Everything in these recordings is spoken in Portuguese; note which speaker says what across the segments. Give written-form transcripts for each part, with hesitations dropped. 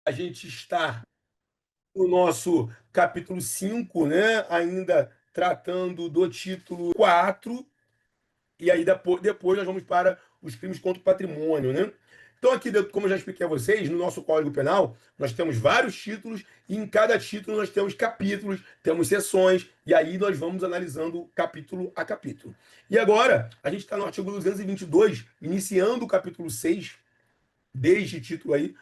Speaker 1: A gente está no nosso capítulo 5, né? Ainda tratando do título 4, e aí depois nós vamos para os crimes contra o patrimônio, né? Então, aqui, como eu já expliquei a vocês, no nosso Código Penal, nós temos vários títulos, e em cada título nós temos capítulos, temos seções, e aí nós vamos analisando capítulo a capítulo. E agora, a gente está no artigo 222, iniciando o capítulo 6, desde título aí,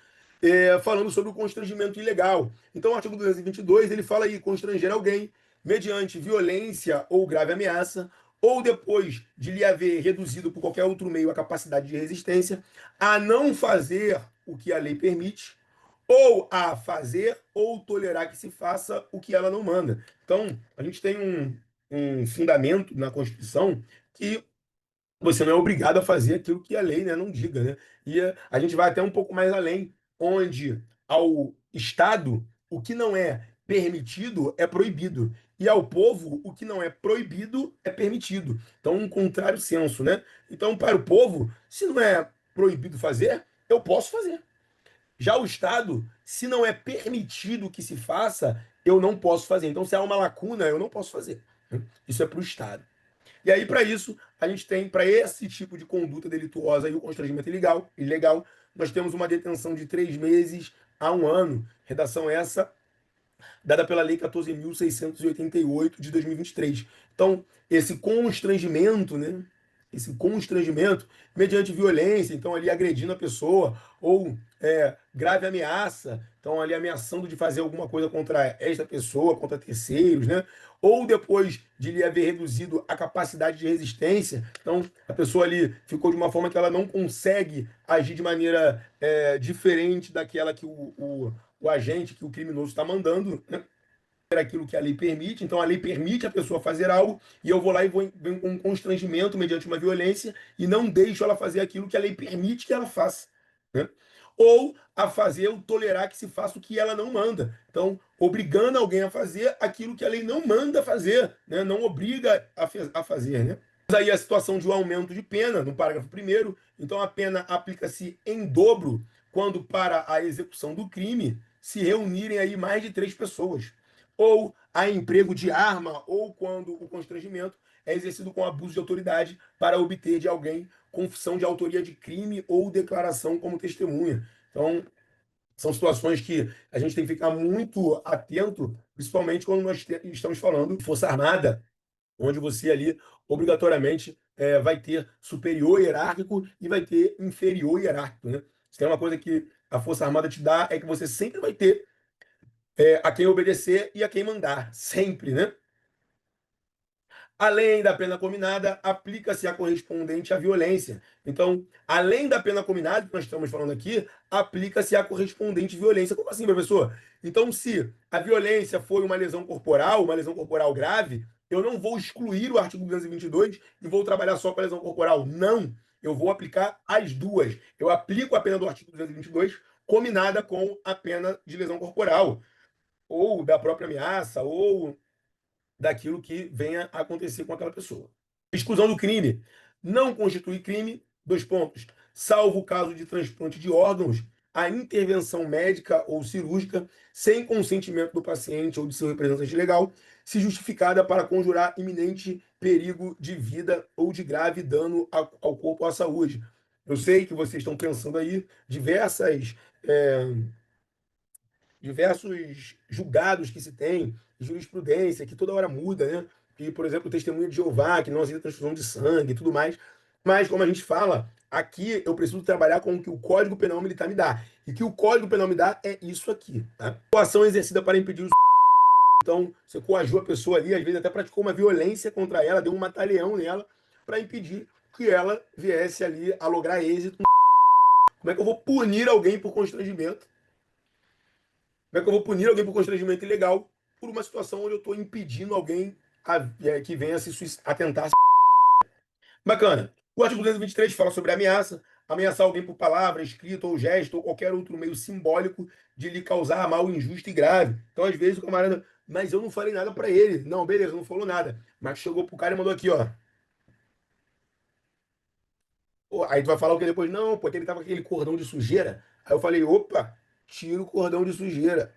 Speaker 1: falando sobre o constrangimento ilegal. Então, o artigo 222, ele fala aí, constranger alguém mediante violência ou grave ameaça, ou depois de lhe haver reduzido por qualquer outro meio a capacidade de resistência, a não fazer o que a lei permite, ou a fazer ou tolerar que se faça o que ela não manda. Então, a gente tem um fundamento na Constituição que você não é obrigado a fazer aquilo que a lei, né, não diga, né? E a gente vai até um pouco mais além, onde ao Estado o que não é permitido é proibido, e ao povo o que não é proibido é permitido. Então, um contrário senso, né? Então, para o povo, se não é proibido fazer, eu posso fazer. Já o Estado, se não é permitido que se faça, eu não posso fazer. Então, se há uma lacuna, eu não posso fazer. Isso é para o Estado. E aí, para isso, a gente tem, para esse tipo de conduta delituosa e o constrangimento ilegal, nós temos uma detenção de 3 meses a 1 ano. Redação essa dada pela Lei 14.688 de 2023. Então, esse constrangimento, né? Esse constrangimento mediante violência, então ali agredindo a pessoa, ou grave ameaça, então ali ameaçando de fazer alguma coisa contra esta pessoa, contra terceiros, né? Ou depois de lhe haver reduzido a capacidade de resistência, então a pessoa ali ficou de uma forma que ela não consegue agir de maneira diferente daquela que o agente, que o criminoso está mandando, né? Aquilo que a lei permite, então a lei permite a pessoa fazer algo e eu vou lá e venho com um constrangimento mediante uma violência e não deixo ela fazer aquilo que a lei permite que ela faça, né? Ou a fazer ou tolerar que se faça o que ela não manda. Então, obrigando alguém a fazer aquilo que a lei não manda fazer, né? Não obriga a fazer, né? Mas aí a situação de um aumento de pena, no parágrafo 1º, então a pena aplica-se em dobro quando para a execução do crime se reunirem aí mais de 3 pessoas, ou a emprego de arma, ou quando o constrangimento é exercido com abuso de autoridade para obter de alguém confissão de autoria de crime ou declaração como testemunha. Então, são situações que a gente tem que ficar muito atento, principalmente quando nós estamos falando de Força Armada, onde você ali, obrigatoriamente, vai ter superior hierárquico e vai ter inferior hierárquico, né? Se tem uma coisa que a Força Armada te dá, é que você sempre vai ter a quem obedecer e a quem mandar, sempre, né? Além da pena combinada, aplica-se a correspondente à violência. Então, além da pena combinada, que nós estamos falando aqui, aplica-se a correspondente violência. Como assim, professor? Então, se a violência foi uma lesão corporal grave, eu não vou excluir o artigo 222 e vou trabalhar só com a lesão corporal. Não. Eu vou aplicar as duas. Eu aplico a pena do artigo 222 combinada com a pena de lesão corporal, ou da própria ameaça, ou daquilo que venha a acontecer com aquela pessoa. Exclusão do crime. Não constitui crime, 2 pontos. Salvo o caso de transplante de órgãos, a intervenção médica ou cirúrgica, sem consentimento do paciente ou de seu representante legal, se justificada para conjurar iminente perigo de vida ou de grave dano ao corpo ou à saúde. Eu sei que vocês estão pensando aí diversos julgados que se tem, jurisprudência, que toda hora muda, né? E, por exemplo, o testemunho de Jeová, que não aceita transfusão de sangue e tudo mais. Mas, como a gente fala, aqui eu preciso trabalhar com o que o Código Penal Militar me dá. E que o Código Penal me dá é isso aqui, tá? Coação exercida para impedir o... Então, você coagiu a pessoa ali, às vezes até praticou uma violência contra ela, deu um mata-leão nela, para impedir que ela viesse ali a lograr êxito. Como é que eu vou punir alguém por constrangimento? Como é que eu vou punir alguém por constrangimento ilegal por uma situação onde eu estou impedindo alguém que venha a tentar? Bacana. O artigo 223 fala sobre ameaça. Ameaçar alguém por palavra, escrito ou gesto ou qualquer outro meio simbólico de lhe causar mal injusto e grave. Então, às vezes, o camarada, mas eu não falei nada para ele. Não, beleza, não falou nada. Mas chegou pro cara e mandou aqui, ó. Aí tu vai falar o que depois? Não, porque ele tava com aquele cordão de sujeira. Aí eu falei, opa. tira o cordão de sujeira.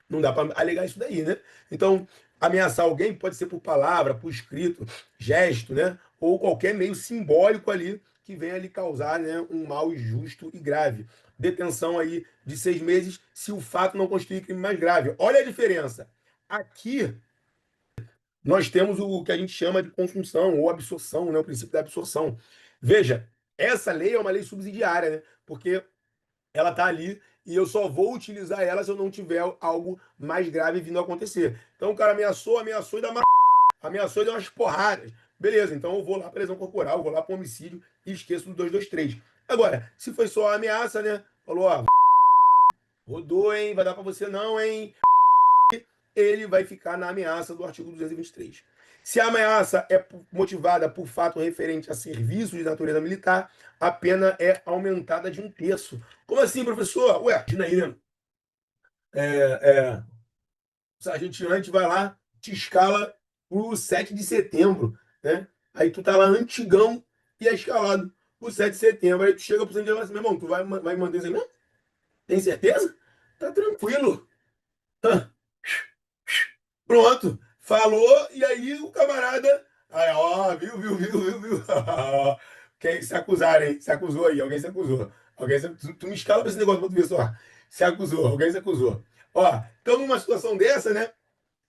Speaker 1: Não dá para alegar isso daí, né? Então, ameaçar alguém pode ser por palavra, por escrito, gesto, né? Ou qualquer meio simbólico ali que venha lhe causar, né, um mal injusto e grave. Detenção aí de 6 meses se o fato não constituir crime mais grave. Olha a diferença. Aqui nós temos o que a gente chama de consunção ou absorção, né? O princípio da absorção. Veja, essa lei é uma lei subsidiária, né? Porque ela está ali e eu só vou utilizar ela se eu não tiver algo mais grave vindo a acontecer. Então o cara ameaçou e ameaçou e deu umas porradas. Beleza, então eu vou lá para lesão corporal, vou lá para homicídio e esqueço do 223. Agora, se foi só a ameaça, né? Falou, ó, rodou, hein? Vai dar para você não, hein? Ele vai ficar na ameaça do artigo 223. Se a ameaça é motivada por fato referente a serviço de natureza militar, a pena é aumentada de 1/3. Como assim, professor? Ué, imagina aí, né? O sargenteante vai lá, te escala pro 7 de setembro, né? Aí tu tá lá antigão e é escalado pro 7 de setembro. Aí tu chega pro sargento e fala assim, meu irmão, tu vai manter isso aí mesmo? Tem certeza? Tá tranquilo. Pronto, falou, e aí o camarada. Aí, ó, viu. Quem se acusaram, hein? Se acusou aí, alguém se acusou. Tu me escala pra esse negócio pra tu ver só. Se acusou, alguém se acusou. Ó, então numa situação dessa, né?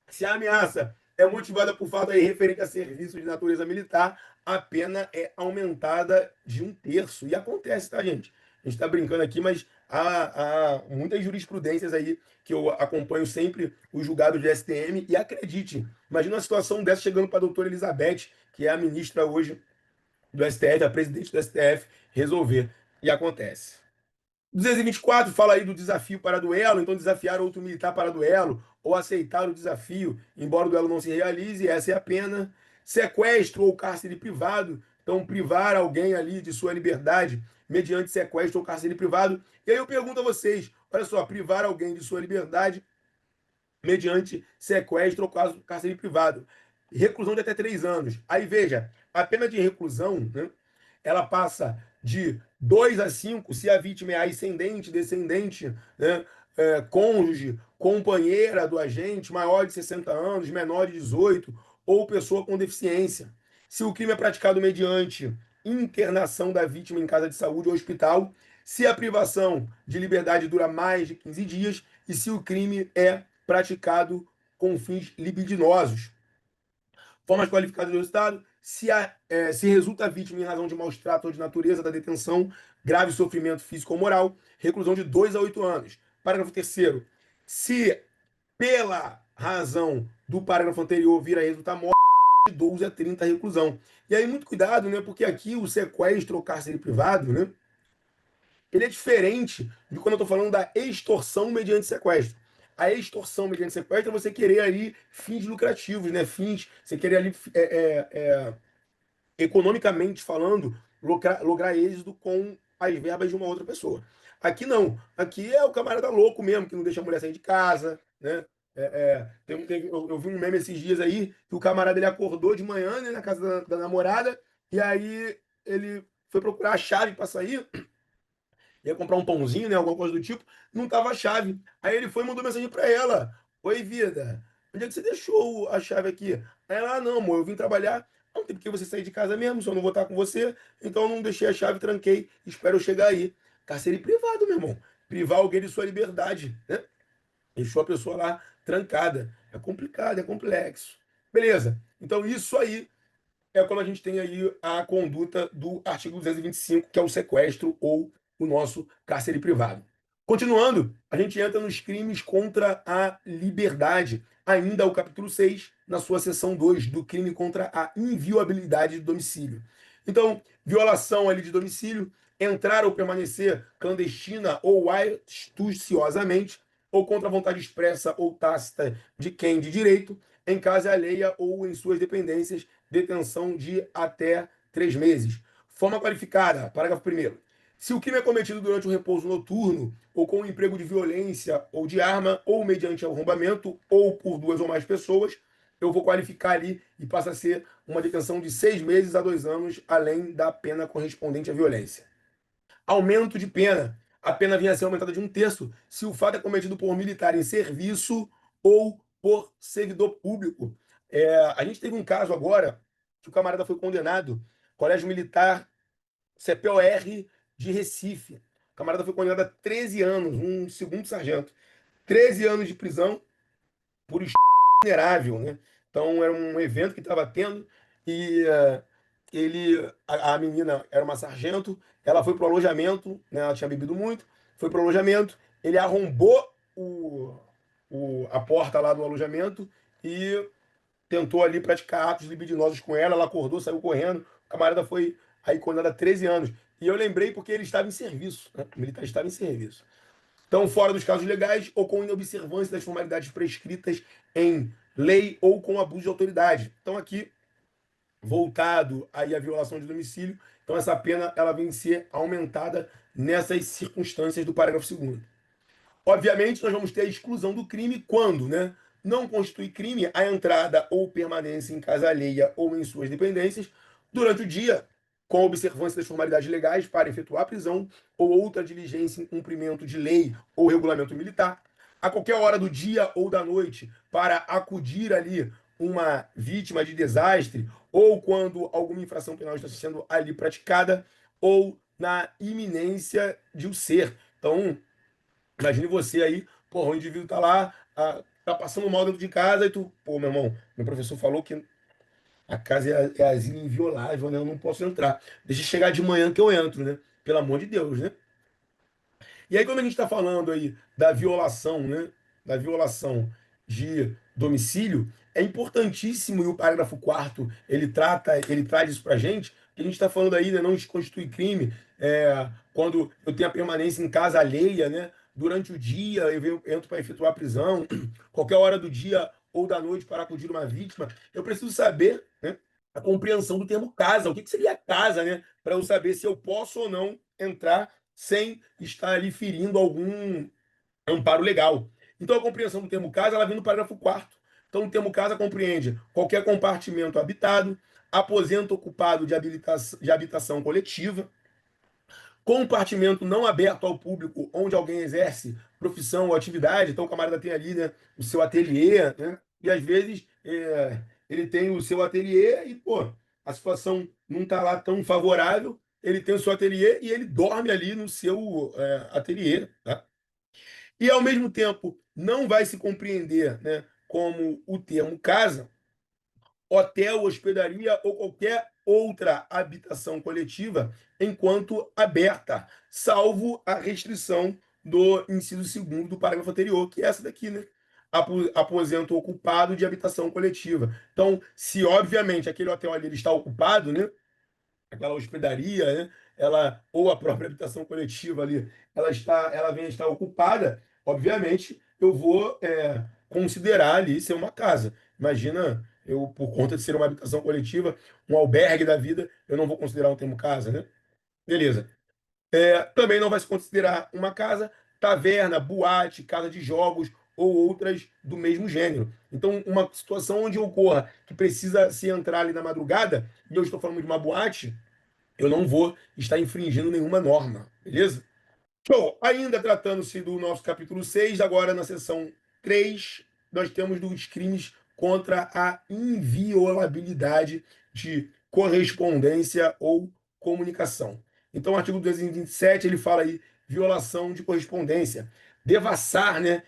Speaker 1: Se a ameaça é motivada por fato aí referente a serviço de natureza militar, a pena é aumentada de 1/3. E acontece, tá, gente? A gente está brincando aqui, mas há muitas jurisprudências aí que eu acompanho sempre os julgados de STM e acredite, imagina uma situação dessa chegando para a doutora Elizabeth, que é a ministra hoje do STF, a presidente do STF, resolver. E acontece. 224 fala aí do desafio para duelo, então desafiar outro militar para duelo, ou aceitar o desafio, embora o duelo não se realize, essa é a pena. Sequestro ou cárcere privado, então privar alguém ali de sua liberdade mediante sequestro ou cárcere privado. E aí eu pergunto a vocês, olha só, privar alguém de sua liberdade mediante sequestro ou cárcere privado. Reclusão de até 3 anos. Aí veja, a pena de reclusão, né, ela passa de 2 a 5 se a vítima é ascendente, descendente, né, cônjuge, companheira do agente, maior de 60 anos, menor de 18, ou pessoa com deficiência. Se o crime é praticado mediante internação da vítima em casa de saúde ou hospital, se a privação de liberdade dura mais de 15 dias e se o crime é praticado com fins libidinosos. Formas qualificadas do Estado, se resulta a vítima em razão de maus tratos ou de natureza da detenção, grave sofrimento físico ou moral, reclusão de 2 a 8 anos. Parágrafo terceiro. Se pela razão do parágrafo anterior vir a resultar morte, de 12 a 30 reclusão. E aí, muito cuidado, né? Porque aqui o sequestro ou cárcere privado, né? Ele é diferente de quando eu estou falando da extorsão mediante sequestro. A extorsão mediante sequestro é você querer ali fins lucrativos, né? Fins, você querer ali, economicamente falando, lograr êxito com as verbas de uma outra pessoa. Aqui não. Aqui é o camarada louco mesmo, que não deixa a mulher sair de casa, né? Eu vi um meme esses dias aí que o camarada ele acordou de manhã, né, na casa da namorada e aí ele foi procurar a chave para sair, ia comprar um pãozinho, né, alguma coisa do tipo, não tava a chave. Aí ele foi e mandou mensagem para ela: Oi, vida, onde é que você deixou a chave aqui? Aí ela: Não, amor, eu vim trabalhar. Não tem porque você sair de casa mesmo, se eu não vou estar com você, então eu não deixei a chave, tranquei, espero eu chegar aí. Cárcere privado, meu irmão. Privar alguém de sua liberdade, né? Deixou a pessoa lá trancada. É complicado, é complexo. Beleza. Então isso aí é quando a gente tem aí a conduta do artigo 225, que é o sequestro ou o nosso cárcere privado. Continuando, a gente entra nos crimes contra a liberdade, ainda o capítulo 6, na sua seção 2, do crime contra a inviolabilidade do domicílio. Então, violação ali de domicílio, entrar ou permanecer clandestina ou astuciosamente, ou contra a vontade expressa ou tácita de quem de direito, em casa alheia ou em suas dependências, detenção de até 3 meses. Forma qualificada, parágrafo 1º. Se o crime é cometido durante o repouso noturno, ou com o emprego de violência ou de arma, ou mediante arrombamento, ou por 2 ou mais pessoas, eu vou qualificar ali e passa a ser uma detenção de 6 meses a 2 anos, além da pena correspondente à violência. Aumento de pena. a pena vinha a ser aumentada de 1/3 se o fato é cometido por militar em serviço ou por servidor público. A gente teve um caso agora que o camarada foi condenado, Colégio Militar CPOR de Recife. O camarada foi condenado a 13 anos, um segundo sargento. 13 anos de prisão por vulnerável, né? Então era um evento que estava tendo e a menina era uma sargento, ela foi pro alojamento, né? Ela tinha bebido muito, foi pro alojamento, ele arrombou a porta lá do alojamento e tentou ali praticar atos libidinosos com ela, ela acordou, saiu correndo, o camarada foi aí condenado a 13 anos. E eu lembrei porque ele estava em serviço, né? O militar estava em serviço. Então, fora dos casos legais ou com inobservância das formalidades prescritas em lei ou com abuso de autoridade. Então, aqui, voltado aí à violação de domicílio, então essa pena ela vem ser aumentada nessas circunstâncias do parágrafo 2º. Obviamente, nós vamos ter a exclusão do crime quando, né, não constitui crime a entrada ou permanência em casa alheia ou em suas dependências durante o dia, com observância das formalidades legais para efetuar a prisão ou outra diligência em cumprimento de lei ou regulamento militar, a qualquer hora do dia ou da noite para acudir ali uma vítima de desastre ou quando alguma infração penal está sendo ali praticada ou na iminência de o ser. Então, imagine você aí, porra, o indivíduo tá lá, tá passando mal dentro de casa e tu, pô, meu irmão, meu professor falou que a casa é asilo inviolável, né? Eu não posso entrar. Deixa eu chegar de manhã que eu entro, né? Pelo amor de Deus, né? E aí, quando a gente está falando aí da violação, né? Da violação de domicílio, é importantíssimo, e o parágrafo 4º, ele traz isso pra gente, que a gente está falando aí, né? Não constitui crime, quando eu tenho a permanência em casa alheia, né? Durante o dia, entro para efetuar a prisão, qualquer hora do dia ou da noite para acudir uma vítima, eu preciso saber, né, a compreensão do termo casa. O que seria casa, né? Para eu saber se eu posso ou não entrar sem estar ali ferindo algum amparo legal. Então, a compreensão do termo casa ela vem no parágrafo 4º. Então, o termo casa compreende qualquer compartimento habitado, aposento ocupado de habitação coletiva, compartimento não aberto ao público onde alguém exerce profissão ou atividade. Então, o camarada tem ali, né, o seu ateliê, né? E às vezes ele tem o seu ateliê e, pô, a situação não está lá tão favorável. Ele tem o seu ateliê e ele dorme ali no seu ateliê, tá? E, ao mesmo tempo, não vai se compreender, né, como o termo casa hotel, hospedaria ou qualquer outra habitação coletiva enquanto aberta, salvo a restrição do inciso 2º do parágrafo anterior, que é essa daqui, né? Aposento ocupado de habitação coletiva. Então, se obviamente aquele hotel ali ele está ocupado, né? Aquela hospedaria, né? Ela ou a própria habitação coletiva ali, ela vem a estar ocupada, obviamente, eu vou considerar ali ser uma casa. Imagina, eu por conta de ser uma habitação coletiva, um albergue da vida, eu não vou considerar um termo casa, né? Beleza. Também não vai se considerar uma casa, taverna, boate, casa de jogos ou outras do mesmo gênero. Então, uma situação onde ocorra que precisa se entrar ali na madrugada, e eu estou falando de uma boate, eu não vou estar infringindo nenhuma norma, beleza? Show! Ainda tratando-se do nosso capítulo 6, agora na seção 3, nós temos dos crimes contra a inviolabilidade de correspondência ou comunicação. Então, o artigo 227, ele fala aí, violação de correspondência. Devassar, né,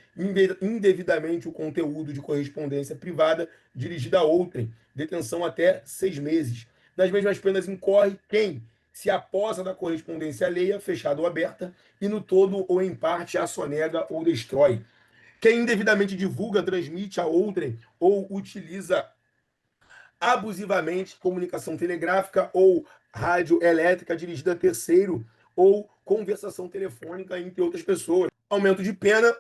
Speaker 1: indevidamente o conteúdo de correspondência privada dirigida a outrem. Detenção até 6 meses. Nas mesmas penas incorre quem se apossa da correspondência alheia, fechada ou aberta, e no todo ou em parte a sonega ou destrói. Quem indevidamente divulga, transmite a outrem ou utiliza abusivamente comunicação telegráfica ou radioelétrica dirigida a terceiro ou conversação telefônica entre outras pessoas. Aumento de pena,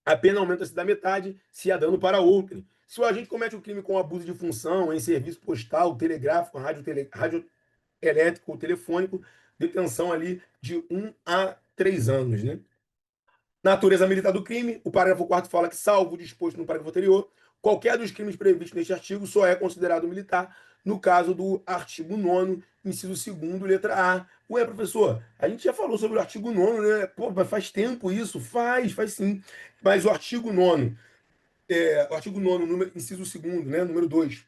Speaker 1: a pena aumenta-se da metade se há dano para outrem. Se o agente comete o crime com abuso de função em serviço postal, telegráfico, radioelétrico ou telefônico, detenção ali de 1 a 3 anos, né? Natureza militar do crime, o parágrafo 4º fala que, salvo o disposto no parágrafo anterior, qualquer dos crimes previstos neste artigo só é considerado militar no caso do artigo 9º, inciso 2º, letra A, Ué, professor, a gente já falou sobre o artigo 9º, né? Pô, mas faz tempo isso? Faz sim. Mas o artigo 9º, o artigo 9º, inciso segundo, né? Número 2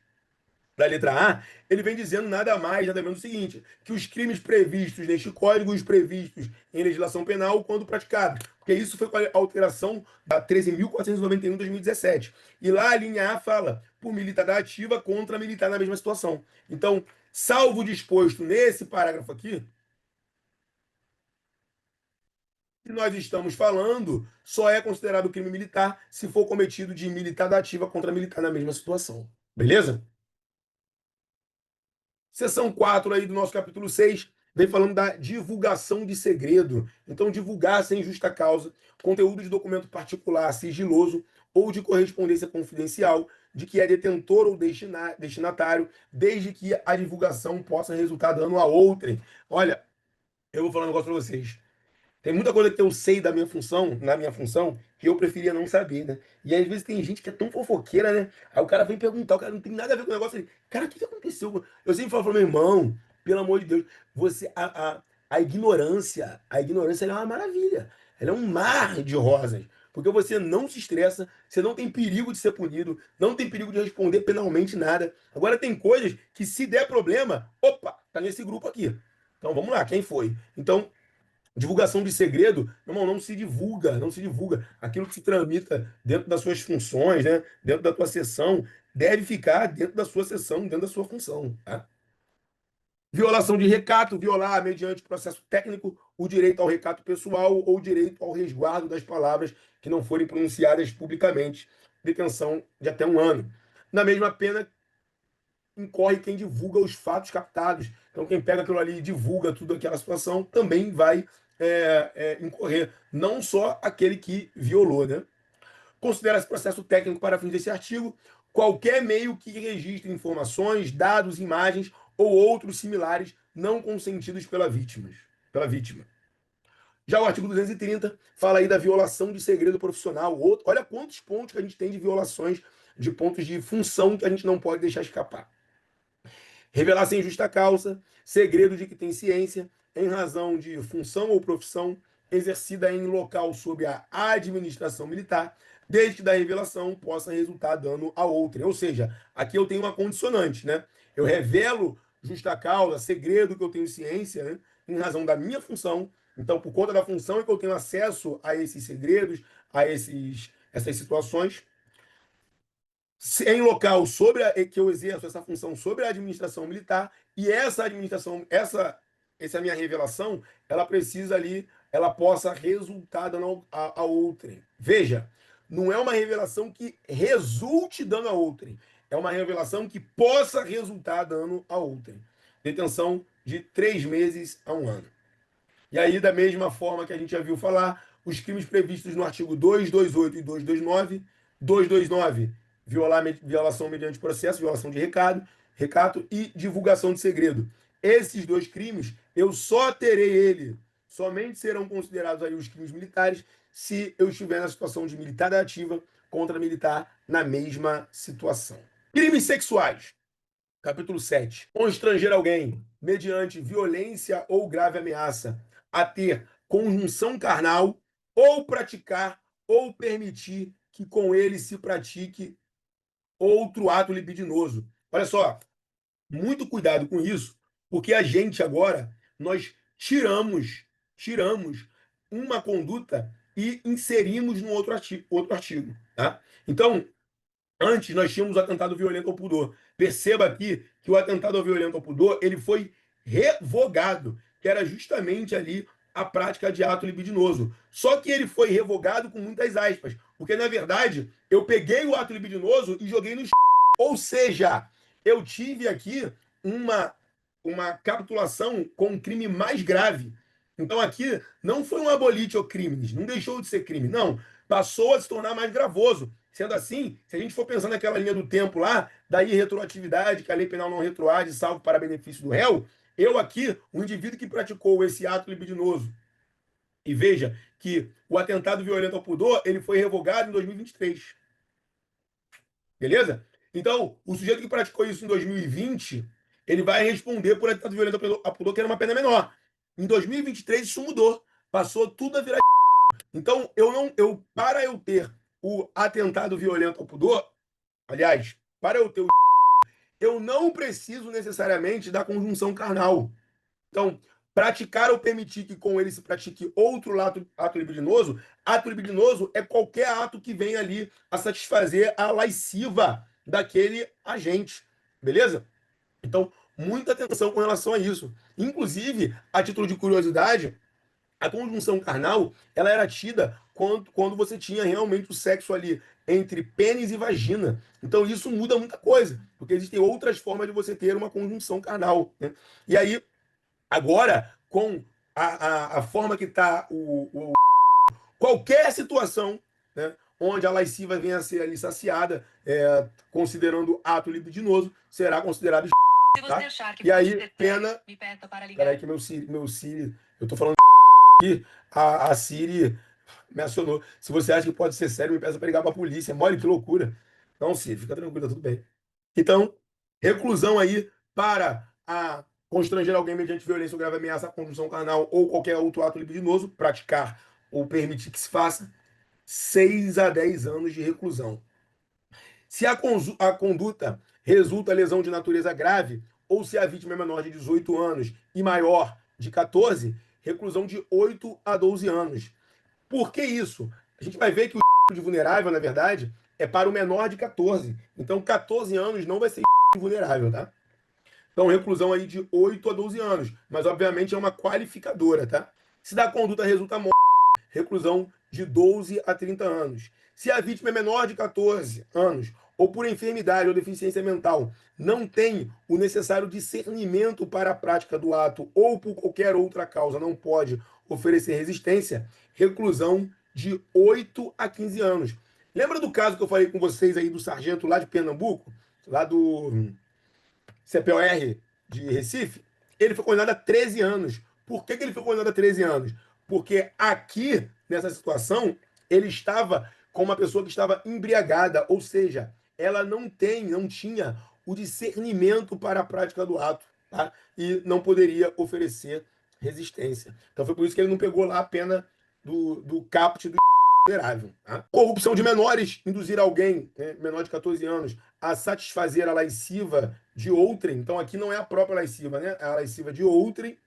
Speaker 1: da letra A, ele vem dizendo nada mais, nada menos o seguinte, que os crimes previstos neste código, os previstos em legislação penal, quando praticados. Porque isso foi com a alteração da 13.491 de 2017. E lá a linha A fala, por militar da ativa contra militar na mesma situação. Então, salvo o disposto nesse parágrafo aqui, que nós estamos falando só é considerado crime militar se for cometido de militar da ativa contra militar na mesma situação. Beleza? Seção 4 aí do nosso capítulo 6 vem falando da divulgação de segredo. Então, divulgar sem justa causa conteúdo de documento particular, sigiloso ou de correspondência confidencial de que é detentor ou destinatário, desde que a divulgação possa resultar dano a outrem. Olha, eu vou falar um negócio para vocês. Tem muita coisa que eu sei da minha função, na minha função, que eu preferia não saber, né? E às vezes tem gente que é tão fofoqueira, né? Aí o cara vem perguntar, o cara não tem nada a ver com o negócio. Ele, cara, o que aconteceu? Eu sempre falo, meu irmão, pelo amor de Deus, você, a ignorância ela é uma maravilha. Ela é um mar de rosas. Porque você não se estressa, você não tem perigo de ser punido, não tem perigo de responder penalmente nada. Agora tem coisas que se der problema, opa, tá nesse grupo aqui. Então vamos lá, quem foi? Então, divulgação de segredo, não se divulga, não se divulga. Aquilo que se tramita dentro das suas funções, né? Dentro da tua sessão, deve ficar dentro da sua sessão, dentro da sua função. Tá? Violação de recato, violar, mediante processo técnico, o direito ao recato pessoal ou o direito ao resguardo das palavras que não forem pronunciadas publicamente. Detenção de até 1 ano. Na mesma pena, incorre quem divulga os fatos captados. Então, quem pega aquilo ali e divulga tudo aquela situação também vai incorrer. Não só aquele que violou, né? Considera-se processo técnico para fins desse artigo qualquer meio que registre informações, dados, imagens ou outros similares não consentidos pela vítima. Já o artigo 230 fala aí da violação de segredo profissional. Olha quantos pontos que a gente tem de violações de pontos de função que a gente não pode deixar escapar. Revelar sem justa causa, segredo de que tem ciência, em razão de função ou profissão exercida em local sob a administração militar, desde que da revelação possa resultar dano a outrem. Ou seja, aqui eu tenho uma condicionante, né? Eu revelo justa causa, segredo que eu tenho ciência, né? Em razão da minha função. Então, por conta da função é que eu tenho acesso a esses segredos, essas situações, em local que eu exerço essa função sobre a administração militar, e essa administração, essa minha revelação, ela precisa ali, ela possa resultar dando a outrem. Veja, não é uma revelação que resulte dando a outrem, é uma revelação que possa resultar dando a outrem. Detenção de 3 meses a 1 ano. E aí, da mesma forma que a gente já viu falar, os crimes previstos no artigo 228 e 229, violação mediante processo, violação de recato e divulgação de segredo. Esses dois crimes, eu só terei ele, somente serão considerados aí os crimes militares se eu estiver na situação de militar da ativa contra militar na mesma situação. Crimes sexuais. Capítulo 7. Constranger alguém, mediante violência ou grave ameaça, a ter conjunção carnal, ou praticar ou permitir que com ele se pratique outro ato libidinoso. Olha só, muito cuidado com isso, porque a gente agora, nós tiramos uma conduta e inserimos no outro artigo. Tá? Então, antes, nós tínhamos o atentado violento ao pudor. Perceba aqui que o atentado violento ao pudor ele foi revogado, que era justamente ali a prática de ato libidinoso. Só que ele foi revogado com muitas aspas, porque na verdade eu peguei o ato libidinoso e joguei no. Ou seja, eu tive aqui uma, uma capitulação com um crime mais grave. Então aqui não foi um abolitio crimes, não deixou de ser crime, não. Passou a se tornar mais gravoso. Sendo assim, se a gente for pensar naquela linha do tempo lá, da irretroatividade, que a lei penal não retroage, salvo para benefício do réu, eu aqui, o indivíduo que praticou esse ato libidinoso, e veja que o atentado violento ao pudor, ele foi revogado em 2023. Beleza? Então, o sujeito que praticou isso em 2020, ele vai responder por atentado violento ao pudor, que era uma pena menor. Em 2023 isso mudou, passou tudo a virar. Então, para eu ter o atentado violento ao pudor, aliás, para eu ter o eu não preciso necessariamente da conjunção carnal. Então, praticar ou permitir que com ele se pratique outro ato libidinoso é qualquer ato que venha ali a satisfazer a lasciva daquele agente, beleza? Então, muita atenção com relação a isso. Inclusive, a título de curiosidade, a conjunção carnal, ela era tida quando você tinha realmente o sexo ali entre pênis e vagina. Então isso muda muita coisa, porque existem outras formas de você ter uma conjunção carnal, né? E aí, agora, com a forma que está qualquer situação, né, onde a lasciva venha a ser ali saciada, considerando ato libidinoso, será considerado. Se você tá? Achar que e aí, pena. Me peça para ligar. Peraí, que meu Siri. Eu tô falando aqui, a Siri me acionou. Se você acha que pode ser sério, me peça para ligar para a polícia. Mole, que loucura. Não, Siri, fica tranquilo, tá tudo bem. Então, reclusão aí para constranger alguém mediante violência ou grave ameaça à condução carnal ou qualquer outro ato libidinoso, praticar ou permitir que se faça, 6 a 10 anos de reclusão. Se a conduta resulta lesão de natureza grave, ou se a vítima é menor de 18 anos e maior de 14, reclusão de 8 a 12 anos. Por que isso? A gente vai ver que o de vulnerável, na verdade, é para o menor de 14. Então, 14 anos não vai ser vulnerável, tá? Então, reclusão aí de 8 a 12 anos. Mas, obviamente, é uma qualificadora, tá? Se da conduta resulta morte, reclusão de 12 a 30 anos. Se a vítima é menor de 14 anos ou por enfermidade ou deficiência mental não tem o necessário discernimento para a prática do ato ou por qualquer outra causa não pode oferecer resistência, reclusão de 8 a 15 anos. Lembra do caso que eu falei com vocês aí do sargento lá de Pernambuco, lá do CPOR de Recife? Ele foi condenado a 13 anos. Por que ele foi condenado a 13 anos? Porque aqui, nessa situação, ele estava com uma pessoa que estava embriagada, ou seja, ela não tinha o discernimento para a prática do ato, tá? E não poderia oferecer resistência. Então foi por isso que ele não pegou lá a pena do caput do vulnerável. Tá? Corrupção de menores, induzir alguém, né, menor de 14 anos, a satisfazer a lasciva de outrem. Então aqui não é a própria lasciva, né? É a lasciva de outrem,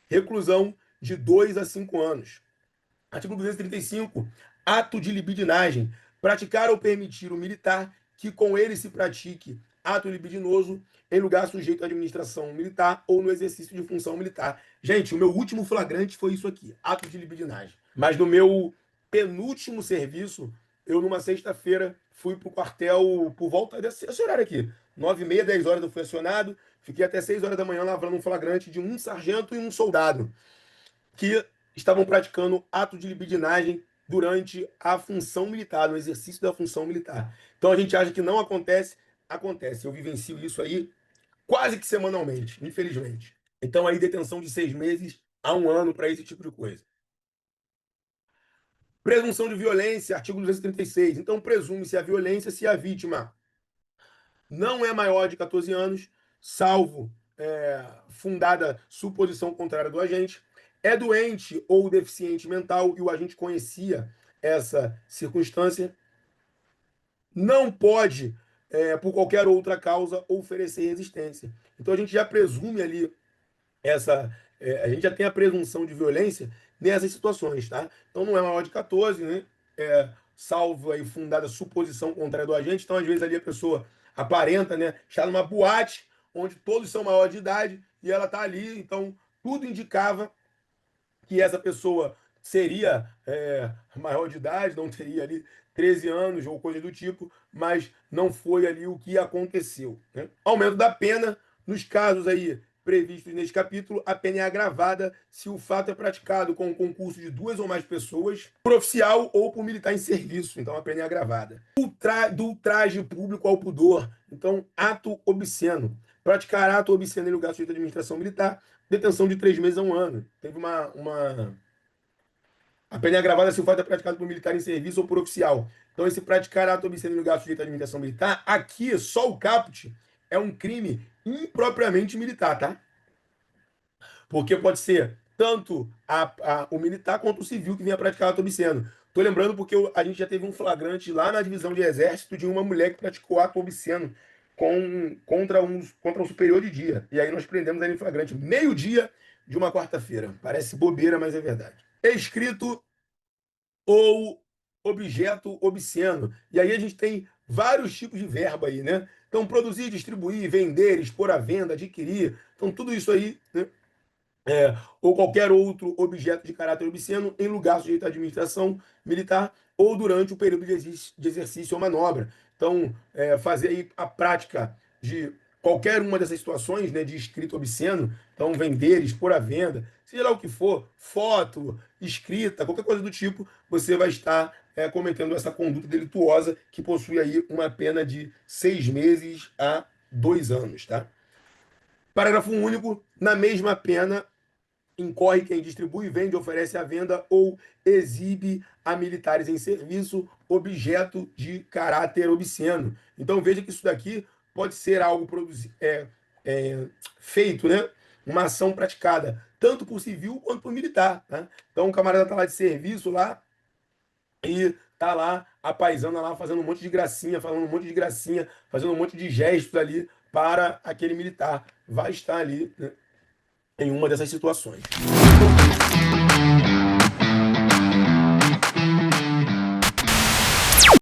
Speaker 1: reclusão de 2 a 5 anos. Artigo 235. Ato de libidinagem. Praticar ou permitir o militar que com ele se pratique ato libidinoso em lugar sujeito à administração militar ou no exercício de função militar. Gente, o meu último flagrante foi isso aqui, ato de libidinagem. Mas no meu penúltimo serviço, eu numa sexta-feira fui para o quartel por volta desse horário aqui. 9h30, 10 horas eu fui acionado, fiquei até 6 horas da manhã lavrando um flagrante de um sargento e um soldado que estavam praticando ato de libidinagem durante a função militar, no exercício da função militar. Então a gente acha que não acontece, acontece. Eu vivencio isso aí quase que semanalmente, infelizmente. Então aí detenção de 6 meses a 1 ano para esse tipo de coisa. Presunção de violência, artigo 236. Então presume-se a violência se a vítima não é maior de 14 anos, salvo fundada suposição contrária do agente, é doente ou deficiente mental e o agente conhecia essa circunstância, não pode, por qualquer outra causa, oferecer resistência. Então a gente já presume ali a gente já tem a presunção de violência nessas situações, tá? Então não é maior de 14, né? Salvo aí fundada suposição contrária do agente. Então, às vezes, ali a pessoa aparenta, né? Está numa boate onde todos são maior de idade e ela está ali, então tudo indicava que essa pessoa seria maior de idade, não teria ali 13 anos ou coisa do tipo, mas não foi ali o que aconteceu, né? Aumento da pena nos casos aí previstos neste capítulo, a pena é agravada se o fato é praticado com o concurso de 2 ou mais pessoas, por oficial ou por militar em serviço. Então, a pena é agravada. Do ultraje público ao pudor. Então, ato obsceno. Praticar ato obsceno em lugar sujeito à administração militar, detenção de 3 meses a 1 ano. Teve a pena é agravada se o fato é praticado por militar em serviço ou por oficial. Então, esse praticar ato obsceno em lugar sujeito à administração militar, aqui, só o caput é um crime impropriamente militar, tá? Porque pode ser tanto o militar quanto o civil que vinha praticar ato obsceno. Tô lembrando porque a gente já teve um flagrante lá na divisão de exército de uma mulher que praticou ato obsceno contra um superior de dia. E aí nós prendemos ela em flagrante meio-dia de uma quarta-feira. Parece bobeira, mas é verdade. Escrito ou objeto obsceno. E aí a gente tem vários tipos de verbo aí, né? Então, produzir, distribuir, vender, expor à venda, adquirir. Então, tudo isso aí, né? Ou qualquer outro objeto de caráter obsceno em lugar sujeito à administração militar ou durante o período de exercício ou manobra. Então, fazer aí a prática de qualquer uma dessas situações, né, de escrito obsceno, então vender, expor à venda, seja lá o que for, foto, escrita, qualquer coisa do tipo, você vai estar cometendo essa conduta delituosa que possui aí uma pena de 6 meses a 2 anos, tá? Parágrafo único, na mesma pena incorre quem distribui, vende, oferece à venda ou exibe a militares em serviço objeto de caráter obsceno. Então veja que isso daqui pode ser algo é, feito, né? Uma ação praticada tanto por civil quanto por militar. Tá? Então o camarada está lá de serviço lá e tá lá a paisana lá fazendo um monte de gracinha, falando um monte de gracinha, fazendo um monte de gestos ali para aquele militar. Vai estar ali, né, em uma dessas situações.